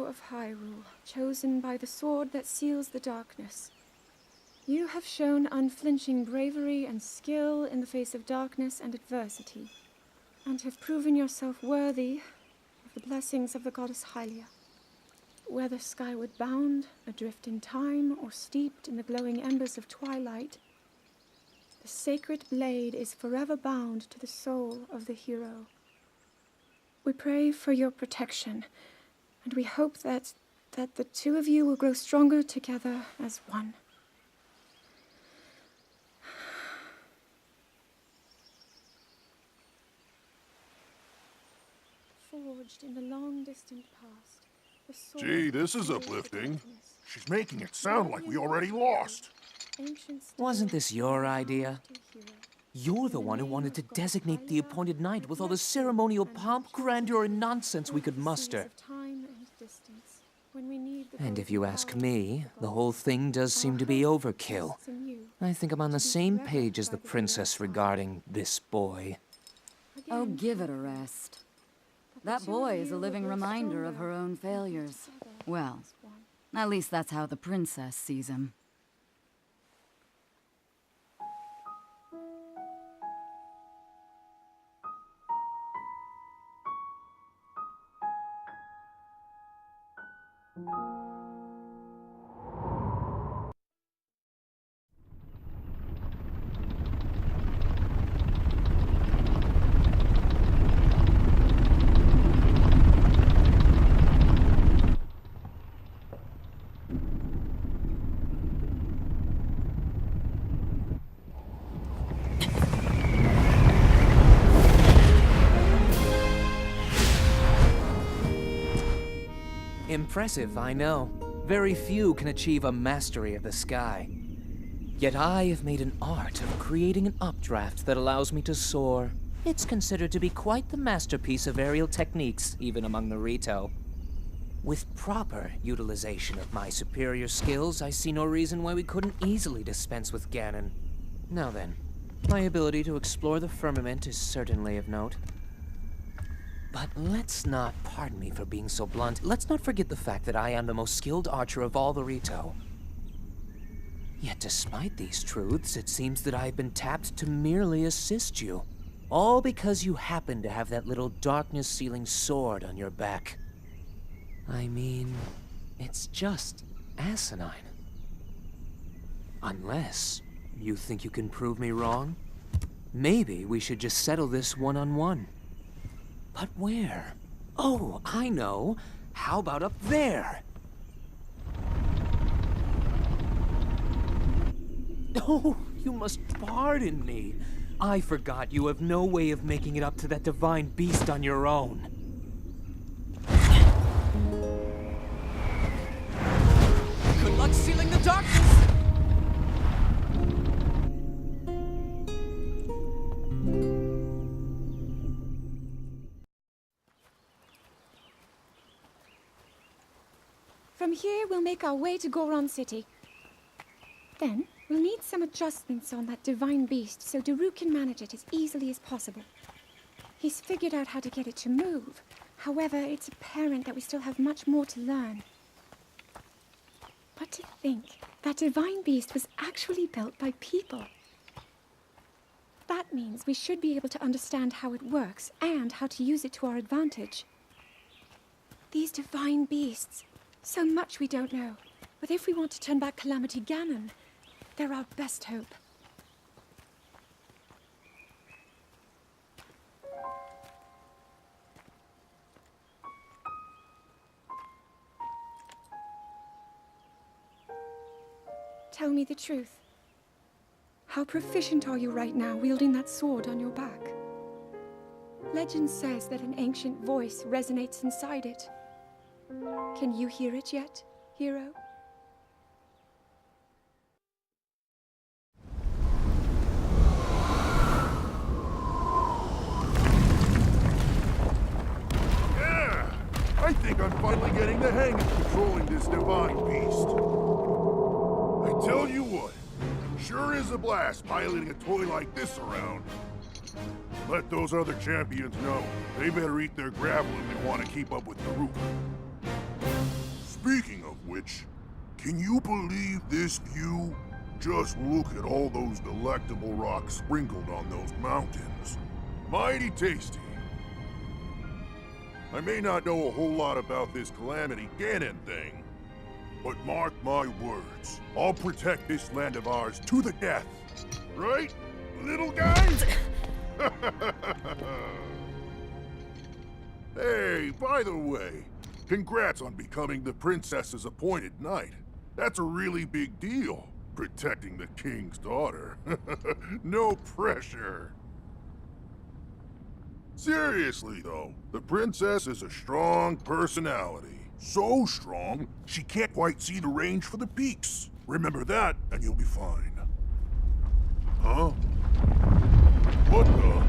hero of Hyrule, chosen by the sword that seals the darkness. You have shown unflinching bravery and skill in the face of darkness and adversity, and have proven yourself worthy of the blessings of the goddess Hylia. Whether skyward bound, adrift in time, or steeped in the glowing embers of twilight, the sacred blade is forever bound to the soul of the hero. We pray for your protection, and we hope that the two of you will grow stronger together as one. Forged in the long distant past, the sword. Gee, this is uplifting. She's making it sound like we already lost. Wasn't this your idea? You're the one who wanted to designate the appointed night with all the ceremonial pomp, grandeur, and nonsense we could muster. And if you ask me, the whole thing does seem to be overkill. I think I'm on the same page as the princess regarding this boy. Oh, give it a rest. That boy is a living reminder of her own failures. Well, at least that's how the princess sees him. Impressive, I know. Very few can achieve a mastery of the sky. Yet I have made an art of creating an updraft that allows me to soar. It's considered to be quite the masterpiece of aerial techniques, even among the Rito. With proper utilization of my superior skills, I see no reason why we couldn't easily dispense with Ganon. Now then, my ability to explore the firmament is certainly of note. But let's not, pardon me for being so blunt, let's not forget the fact that I am the most skilled archer of all the Rito. Yet despite these truths, it seems that I've been tapped to merely assist you. All because you happen to have that little darkness-sealing sword on your back. I mean, it's just asinine. Unless you think you can prove me wrong? Maybe we should just settle this one-on-one. But where? Oh, I know. How about up there? Oh, you must pardon me. I forgot you have no way of making it up to that divine beast on your own. Good luck sealing the darkness! From here, we'll make our way to Goron City. Then, we'll need some adjustments on that divine beast so Daruk can manage it as easily as possible. He's figured out how to get it to move. However, it's apparent that we still have much more to learn. But to think, that divine beast was actually built by people. That means we should be able to understand how it works and how to use it to our advantage. These divine beasts, so much we don't know. But if we want to turn back Calamity Ganon, they're our best hope. Tell me the truth. How proficient are you right now wielding that sword on your back? Legend says that an ancient voice resonates inside it. Can you hear it yet, hero? Yeah! I think I'm finally getting the hang of controlling this divine beast. I tell you what, sure is a blast piloting a toy like this around. Let those other champions know. They better eat their gravel if they want to keep up with Daruk. which, can you believe this view? Just look at all those delectable rocks sprinkled on those mountains. Mighty tasty. I may not know a whole lot about this Calamity Ganon thing, but mark my words, I'll protect this land of ours to the death. Right, little guy? Hey, by the way, congrats on becoming the princess's appointed knight. That's a really big deal, protecting the king's daughter. No pressure. Seriously, though, the princess is a strong personality. So strong, she can't quite see the range for the peaks. Remember that, and you'll be fine. Huh? What the?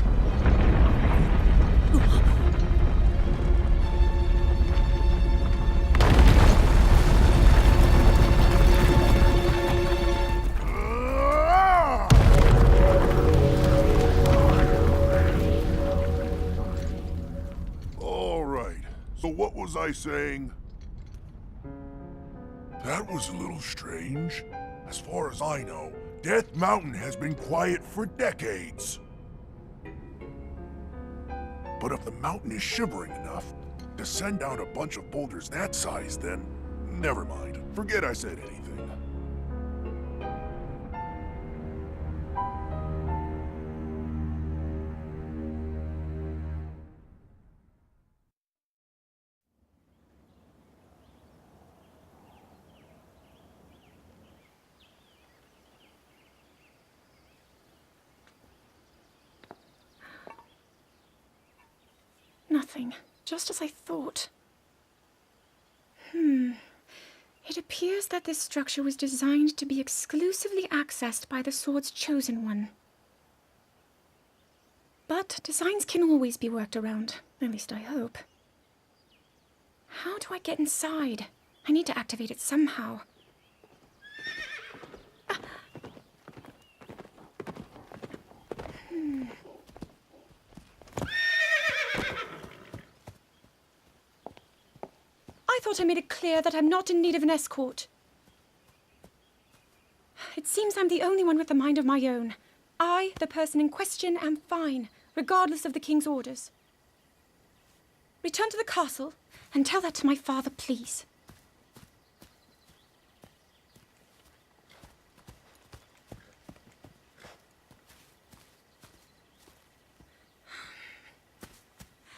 All right, so what was I saying? That was a little strange. As far as I know, Death Mountain has been quiet for decades. But if the mountain is shivering enough to send down a bunch of boulders that size, then never mind. Forget I said anything. Nothing. Just as I thought. It appears that this structure was designed to be exclusively accessed by the sword's chosen one. But designs can always be worked around. At least I hope. How do I get inside? I need to activate it somehow. I thought I made it clear that I'm not in need of an escort. It seems I'm the only one with a mind of my own. I, the person in question, am fine, regardless of the king's orders. Return to the castle and tell that to my father, please.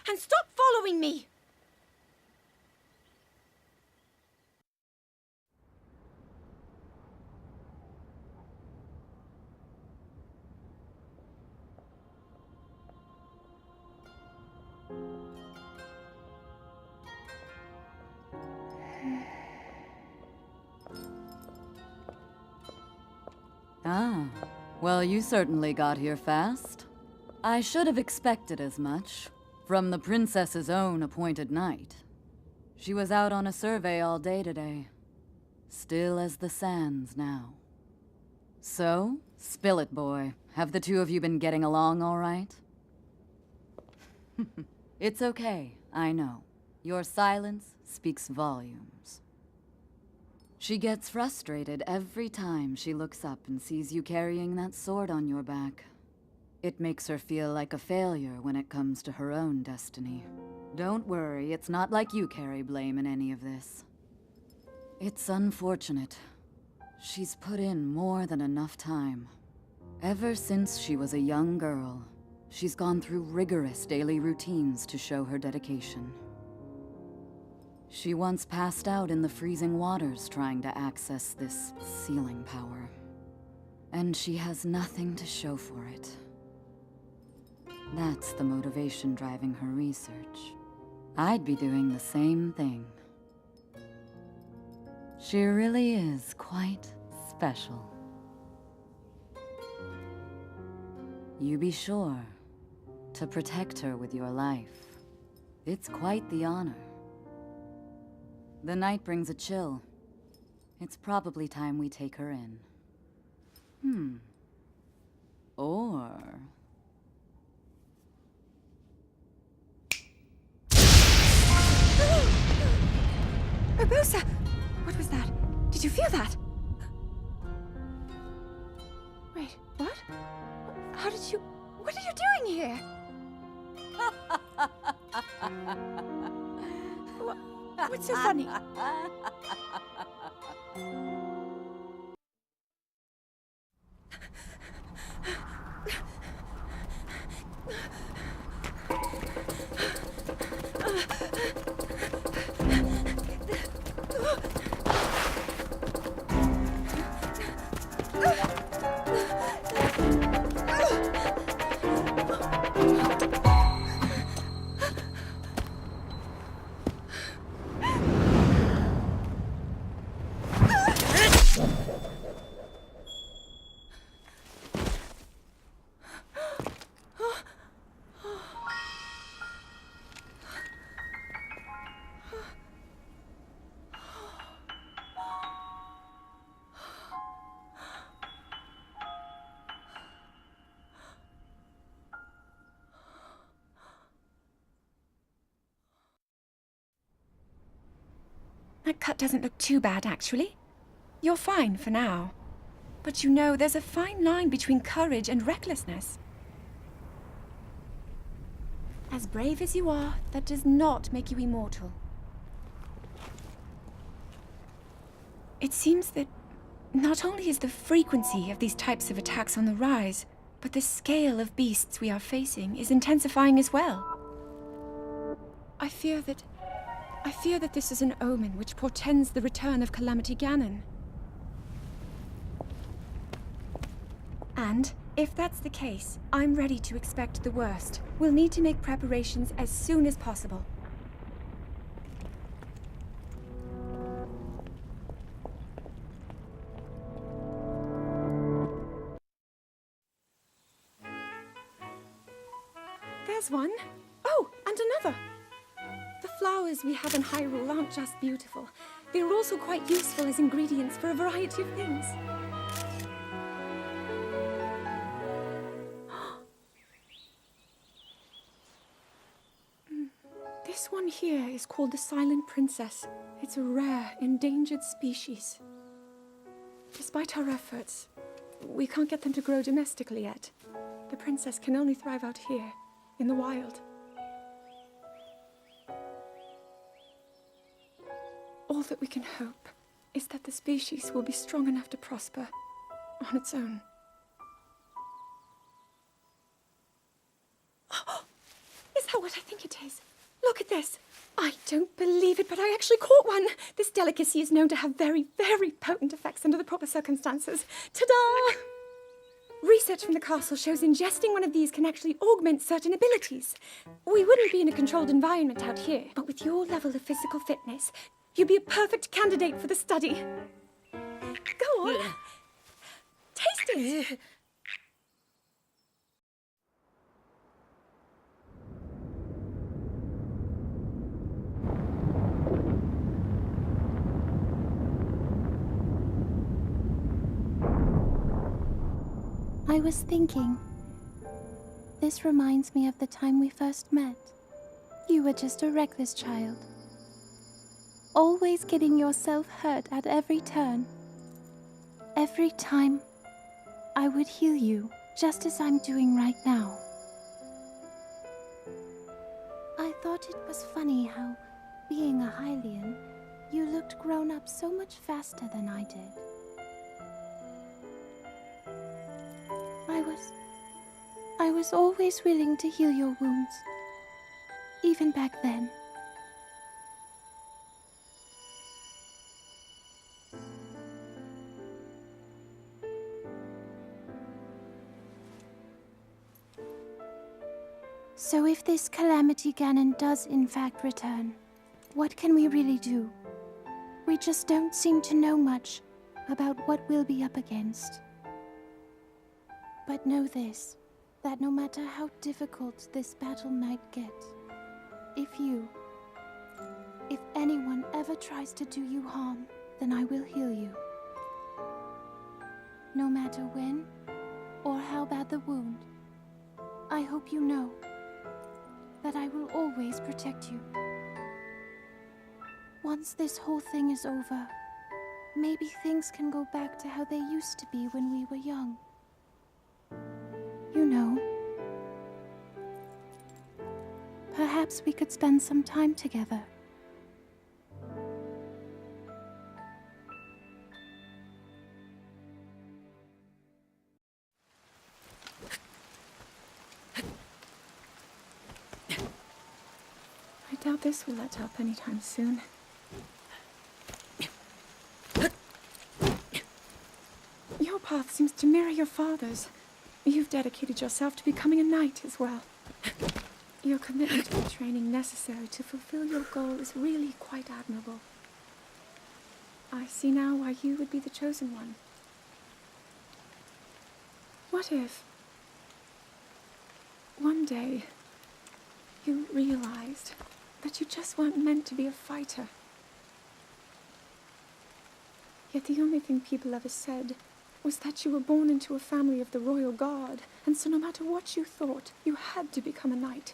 And stop following me! Ah, well, you certainly got here fast. I should have expected as much. From the princess's own appointed knight. She was out on a survey all day today. Still as the sands now. So, spill it, boy. Have the two of you been getting along all right? It's okay, I know. Your silence speaks volumes. She gets frustrated every time she looks up and sees you carrying that sword on your back. It makes her feel like a failure when it comes to her own destiny. Don't worry, it's not like you carry blame in any of this. It's unfortunate. She's put in more than enough time. Ever since she was a young girl, she's gone through rigorous daily routines to show her dedication. She once passed out in the freezing waters trying to access this sealing power. And she has nothing to show for it. That's the motivation driving her research. I'd be doing the same thing. She really is quite special. You be sure to protect her with your life. It's quite the honor. The night brings a chill. It's probably time we take her in. Or... Urbosa! What was that? you feel that? Wait, what? How did you... What are you doing here? What's so funny? That cut doesn't look too bad, actually. You're fine for now. But you know, there's a fine line between courage and recklessness. As brave as you are, that does not make you immortal. It seems that not only is the frequency of these types of attacks on the rise, but the scale of beasts we are facing is intensifying as well. I fear that this is an omen which portends the return of Calamity Ganon. And, if that's the case, I'm ready to expect the worst. We'll need to make preparations as soon as possible. There's one. Oh, and another. The flowers we have in Hyrule aren't just beautiful. They're also quite useful as ingredients for a variety of things. This one here is called the Silent Princess. It's a rare, endangered species. Despite our efforts, we can't get them to grow domestically yet. The princess can only thrive out here, in the wild. All that we can hope is that the species will be strong enough to prosper on its own. Is that what I think it is? Look at this. I don't believe it, but I actually caught one. This delicacy is known to have very, very potent effects under the proper circumstances. Ta-da! Research from the castle shows ingesting one of these can actually augment certain abilities. We wouldn't be in a controlled environment out here, but with your level of physical fitness, you'd be a perfect candidate for the study. Go on. Taste it. I was thinking, this reminds me of the time we first met. You were just a reckless child, always getting yourself hurt at every turn. Every time, I would heal you, just as I'm doing right now. I thought it was funny how, being a Hylian, you looked grown up so much faster than I did. I was always willing to heal your wounds, even back then. So if this Calamity Ganon does in fact return, what can we really do? We just don't seem to know much about what we'll be up against. But know this, that no matter how difficult this battle might get, if anyone ever tries to do you harm, then I will heal you. No matter when or how bad the wound, I hope you know that I will always protect you. Once this whole thing is over, maybe things can go back to how they used to be when we were young. You know, perhaps we could spend some time together. I doubt this will let up anytime soon. Your path seems to mirror your father's. You've dedicated yourself to becoming a knight as well. Your commitment to the training necessary to fulfill your goal is really quite admirable. I see now why you would be the chosen one. What if one day you realized that you just weren't meant to be a fighter? Yet the only thing people ever said was that you were born into a family of the royal guard, and so no matter what you thought, you had to become a knight.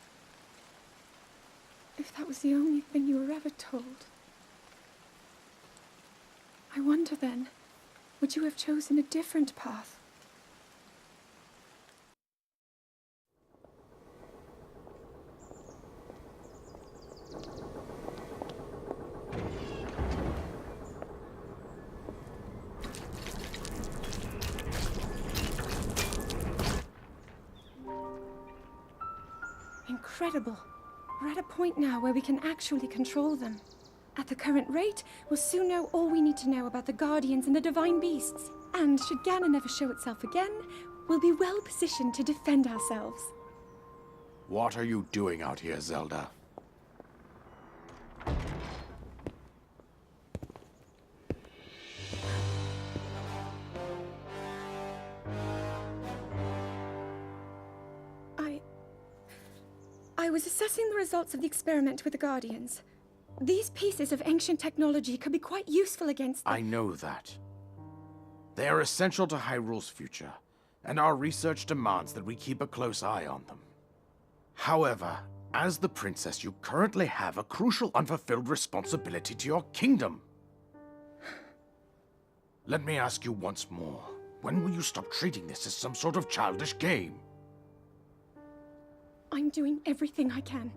If that was the only thing you were ever told, I wonder then, would you have chosen a different path? Incredible. We're at a point now where we can actually control them. At the current rate, we'll soon know all we need to know about the Guardians and the Divine Beasts. And should Ganon ever show itself again, we'll be well positioned to defend ourselves. What are you doing out here, Zelda? I was assessing the results of the experiment with the Guardians. These pieces of ancient technology could be quite useful against them. I know that. They are essential to Hyrule's future, and our research demands that we keep a close eye on them. However, as the princess, you currently have a crucial unfulfilled responsibility to your kingdom. Let me ask you once more, when will you stop treating this as some sort of childish game? I'm doing everything I can.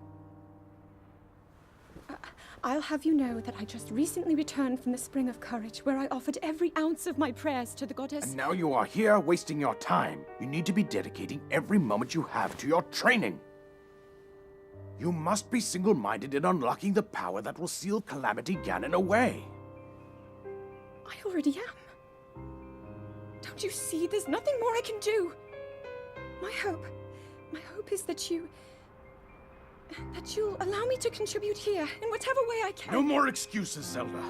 I'll have you know that I just recently returned from the Spring of Courage, where I offered every ounce of my prayers to the goddess. And now you are here wasting your time. You need to be dedicating every moment you have to your training. You must be single-minded in unlocking the power that will seal Calamity Ganon away. I already am. Don't you see? There's nothing more I can do. My hope is that you'll allow me to contribute here in whatever way I can. No more excuses, Zelda.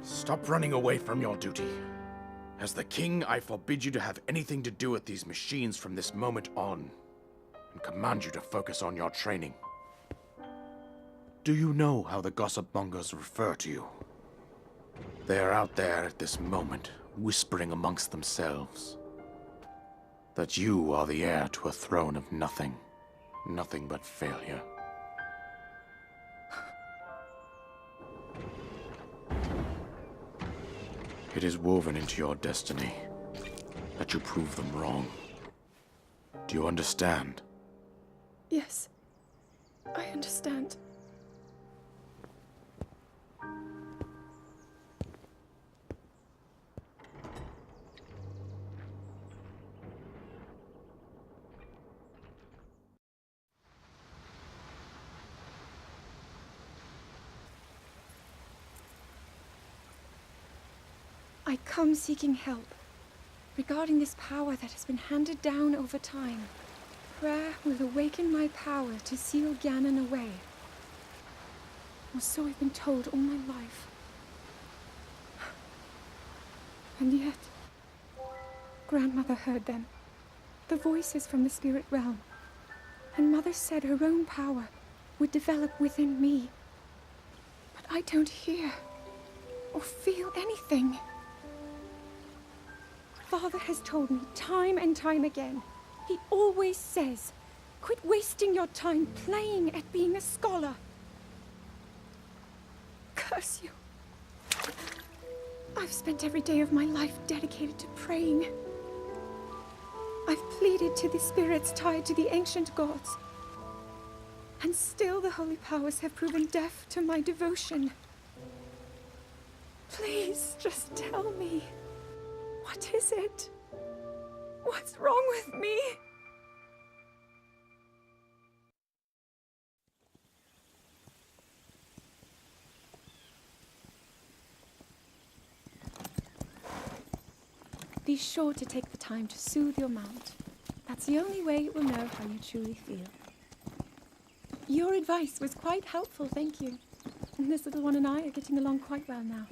Stop running away from your duty. As the king, I forbid you to have anything to do with these machines from this moment on, and command you to focus on your training. Do you know how the gossip mongers refer to you? They are out there at this moment, whispering amongst themselves that you are the heir to a throne of nothing. Nothing but failure. It is woven into your destiny that you prove them wrong. Do you understand? Yes, I understand. I come seeking help regarding this power that has been handed down over time. Prayer will awaken my power to seal Ganon away. Or so I've been told all my life. And yet, Grandmother heard them. The voices from the spirit realm. And Mother said her own power would develop within me. But I don't hear or feel anything. Father has told me time and time again. He always says, quit wasting your time playing at being a scholar. Curse you. I've spent every day of my life dedicated to praying. I've pleaded to the spirits tied to the ancient gods. And still the holy powers have proven deaf to my devotion. Please, just tell me. What is it? What's wrong with me? Be sure to take the time to soothe your mount. That's the only way it will know how you truly feel. Your advice was quite helpful, thank you. And this little one and I are getting along quite well now.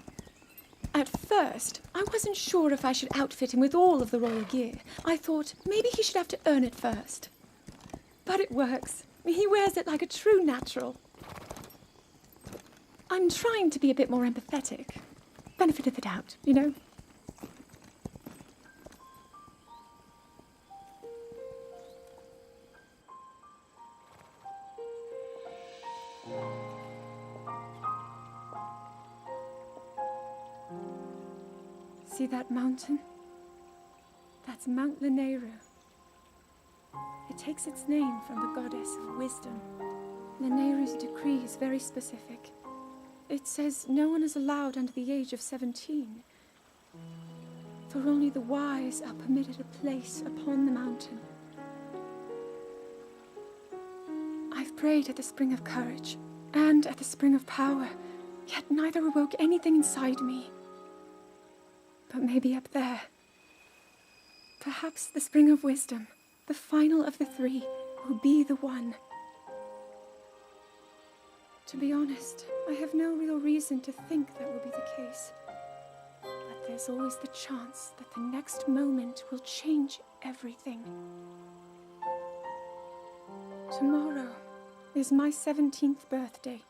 At first, I wasn't sure if I should outfit him with all of the royal gear. I thought maybe he should have to earn it first. But it works. He wears it like a true natural. I'm trying to be a bit more empathetic. Benefit of the doubt, you know? See that mountain? That's Mount Lanayru. It takes its name from the goddess of wisdom. Lanayru's decree is very specific. It says no one is allowed under the age of 17. For only the wise are permitted a place upon the mountain. I've prayed at the Spring of Courage and at the Spring of Power, yet neither awoke anything inside me. But maybe up there. Perhaps the Spring of Wisdom, the final of the three, will be the one. To be honest, I have no real reason to think that will be the case. But there's always the chance that the next moment will change everything. Tomorrow is my 17th birthday.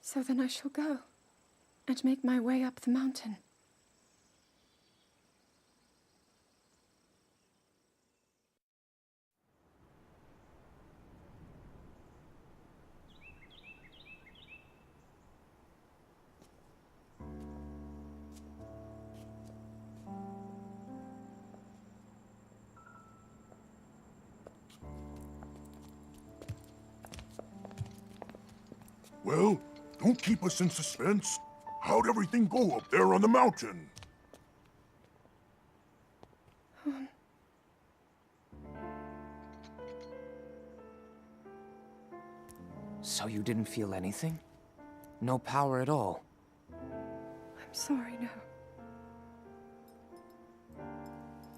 So then I shall go and make my way up the mountain. Well, don't keep us in suspense. How'd everything go up there on the mountain? So you didn't feel anything? No power at all? I'm sorry, no.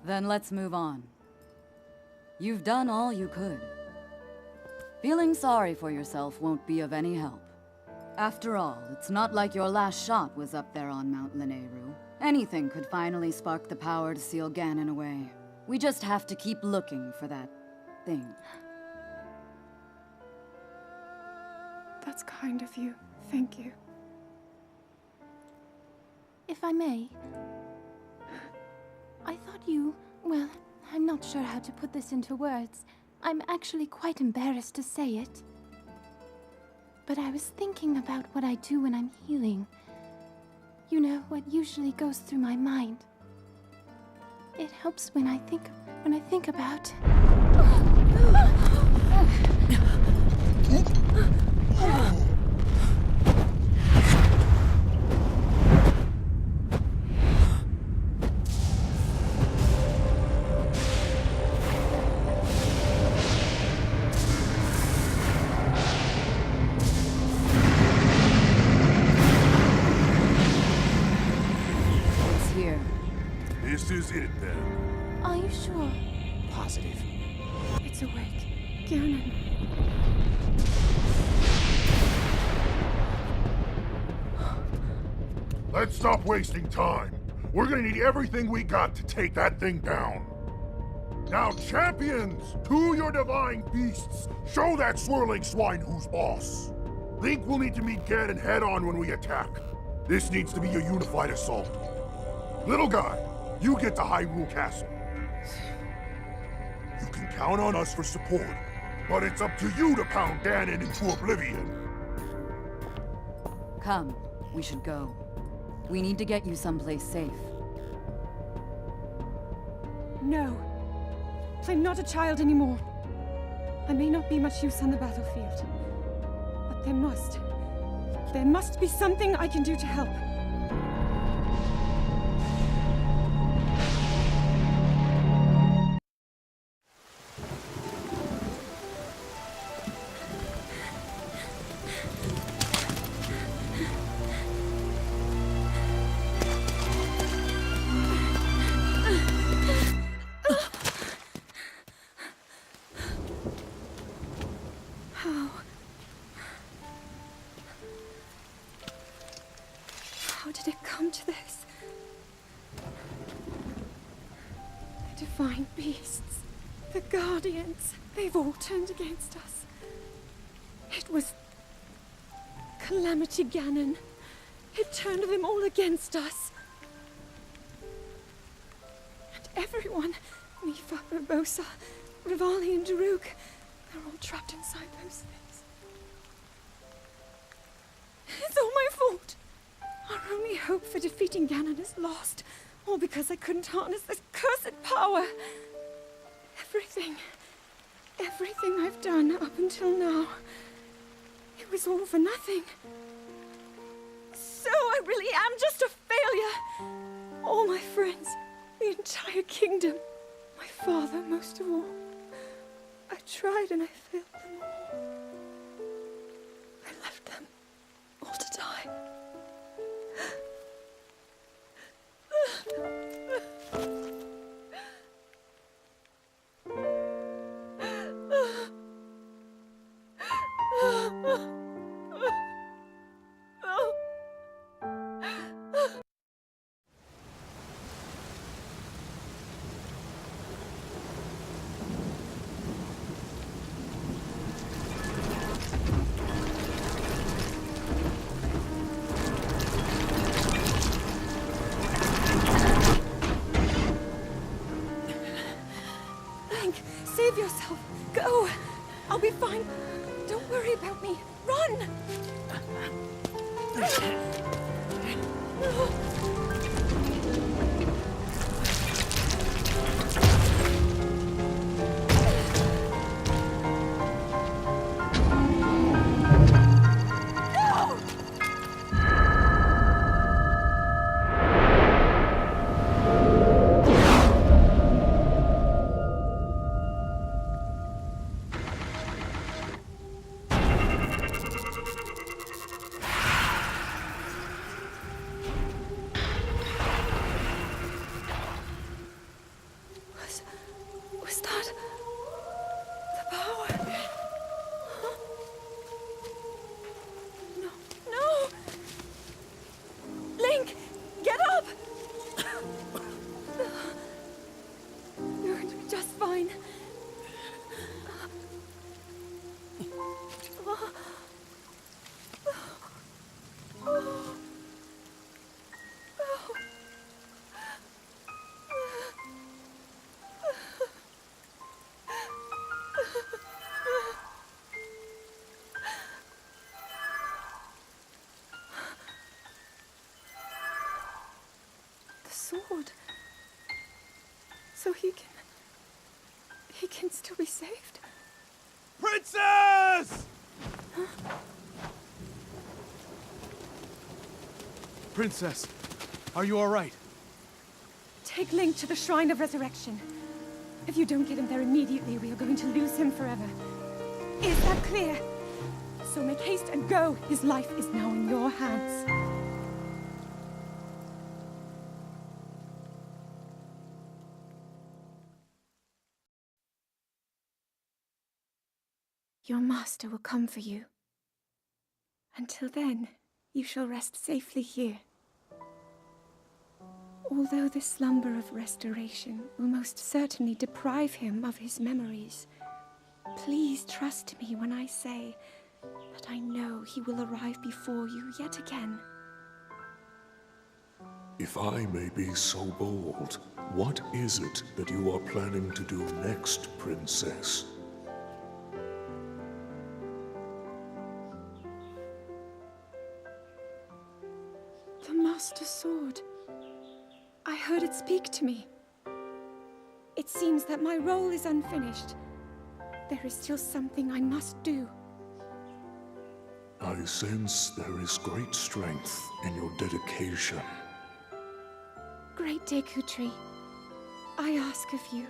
Then let's move on. You've done all you could. Feeling sorry for yourself won't be of any help. After all, it's not like your last shot was up there on Mount Lanayru. Anything could finally spark the power to seal Ganon away. We just have to keep looking for that thing. That's kind of you. Thank you. If I may, I thought you... well, I'm not sure how to put this into words. I'm actually quite embarrassed to say it. But I was thinking about what I do when I'm healing. You know, what usually goes through my mind. It helps when I think about... This is it, then. Are you sure? Positive. It's awake. Ganon. Let's stop wasting time. We're gonna need everything we got to take that thing down. Now, champions, to your divine beasts, show that swirling swine who's boss. Think we'll need to meet Ganon head-on when we attack. This needs to be a unified assault. Little guy, you get to Hyrule Castle. You can count on us for support, but it's up to you to pound Ganon into oblivion. Come, we should go. We need to get you someplace safe. No. I'm not a child anymore. I may not be much use on the battlefield, but there must be something I can do to help. How did it come to this? The divine beasts, the guardians, they've all turned against us. It was Calamity Ganon. It turned them all against us. And everyone, Mipha, Urbosa, Revali and Daruk, they're all trapped inside those things. It's all my fault. Our only hope for defeating Ganon is lost, all because I couldn't harness this cursed power. Everything I've done up until now, it was all for nothing. So I really am just a failure. All my friends, the entire kingdom, my father most of all. I tried and I failed them all. I left them all to die. Save yourself. Go. I'll be fine. Don't worry about me. Run! Was that the power? Huh? No! Link, get up! You're going to be just fine. Sword. So he can still be saved? Princess! Huh? Princess, are you all right? Take Link to the Shrine of Resurrection. If you don't get him there immediately, we are going to lose him forever. Is that clear? So make haste and go. His life is now in your hands. Your master will come for you. Until then, you shall rest safely here. Although the slumber of restoration will most certainly deprive him of his memories, please trust me when I say that I know he will arrive before you yet again. If I may be so bold, what is it that you are planning to do next, Princess? speak to me. It seems that my role is unfinished. There is still something I must do. I sense there is great strength in your dedication. Great Deku Tree, I ask of you,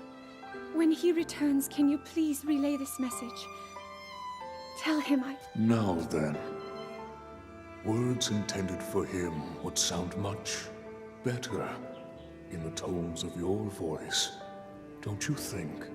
when he returns, can you please relay this message? Tell him Now then. Words intended for him would sound much better in the tones of your voice, don't you think?